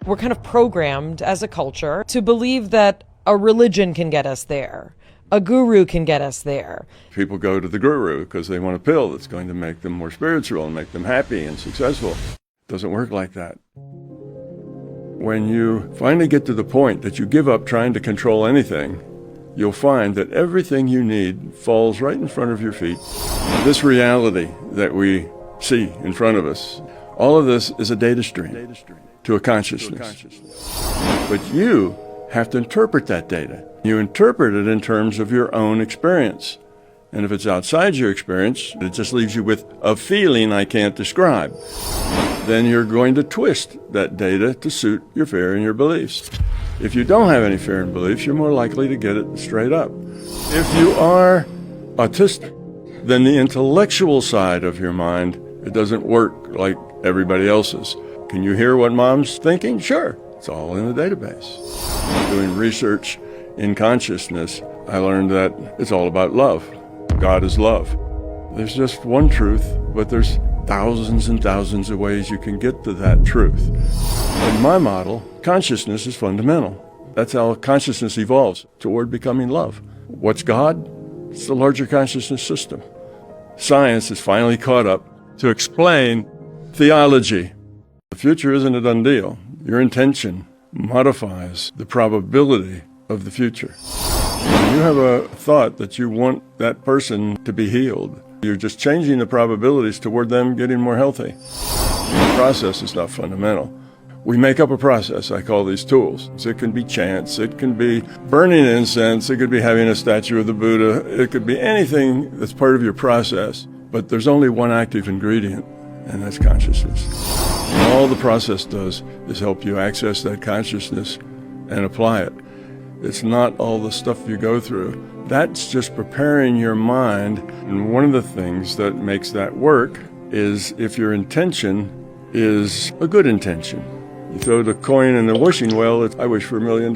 We're kind of programmed as a culture to believe that a religion can get us there. A guru can get us there. People go to the guru because they want a pill that's going to make them more spiritual and make them happy and successful. It doesn't work like that. When you finally get to the point that you give up trying to control anything, you'll find that everything you need falls right in front of your feet. This reality that we see in front of us, all of this is a data stream to a consciousness. But you have to interpret that data. You interpret it in terms of your own experience. And if it's outside your experience, it just leaves you with a feeling I can't describe. Then you're going to twist that data to suit your fear and your beliefs. If you don't have any fear and beliefs, you're more likely to get it straight up. If you are autistic, then the intellectual side of your mind, it doesn't work like everybody else's. Can you hear what mom's thinking? Sure, it's all in the database. Doing research in consciousness, I learned that it's all about love. God is love. There's just one truth, but there's thousands and thousands of ways you can get to that truth. In my model, consciousness is fundamental. That's how consciousness evolves toward becoming love. What's God? It's the larger consciousness system. Science has finally caught up to explain theology. The future isn't a done deal. Your intention modifies the probability of the future. When you have a thought that you want that person to be healed, you're just changing the probabilities toward them getting more healthy. The process is not fundamental. We make up a process. I call these tools. So it can be chants, it can be burning incense, it could be having a statue of the Buddha, it could be anything that's part of your process. But there's only one active ingredient, and that's consciousness. All the process does is help you access that consciousness and apply it. It's not all the stuff you go through. That's just preparing your mind. And one of the things that makes that work is if your intention is a good intention. You throw the coin in the wishing well, I wish for $1 million.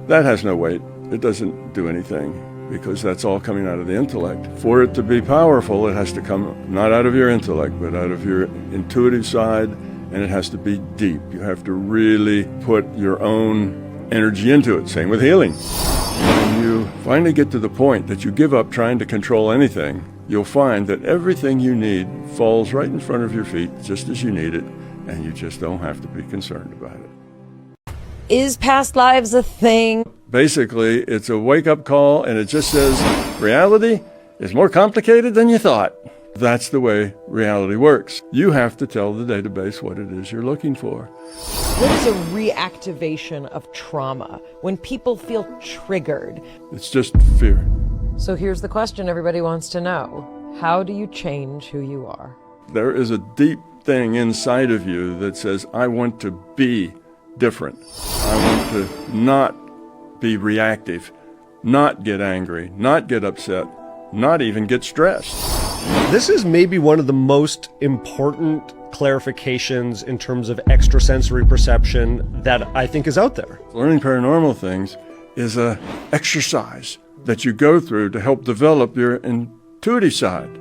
That has no weight. It doesn't do anything because that's all coming out of the intellect. For it to be powerful, it has to come not out of your intellect, but out of your intuitive side, and it has to be deep. You have to really put your own energy into it. Same with healing. When you finally get to the point that you give up trying to control anything, you'll find that everything you need falls right in front of your feet just as you need it, and you just don't have to be concerned about it. Is past lives a thing? Basically, it's a wake-up call, and it just says, reality is more complicated than you thought. That's the way reality works. You have to tell the database what it is you're looking for. What is a reactivation of trauma when people feel triggered? It's just fear. So here's the question everybody wants to know. How do you change who you are? There is a deep thing inside of you that says, I want to be different. I want to not be reactive, not get angry, not get upset, not even get stressed. This is maybe one of the most important clarifications in terms of extrasensory perception that I think is out there. Learning paranormal things is an exercise that you go through to help develop your intuitive side.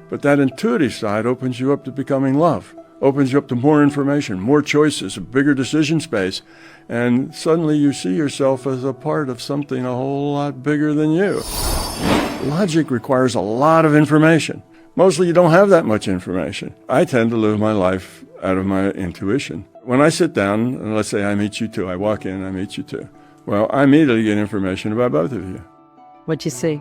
But that intuitive side opens you up to becoming love, opens you up to more information, more choices, a bigger decision space, and suddenly you see yourself as a part of something a whole lot bigger than you. Logic requires a lot of information. Mostly you don't have that much information. I tend to live my life out of my intuition. When I sit down, and let's say I meet you two, I walk in, I meet you two. Well, I immediately get information about both of you. What'd you see?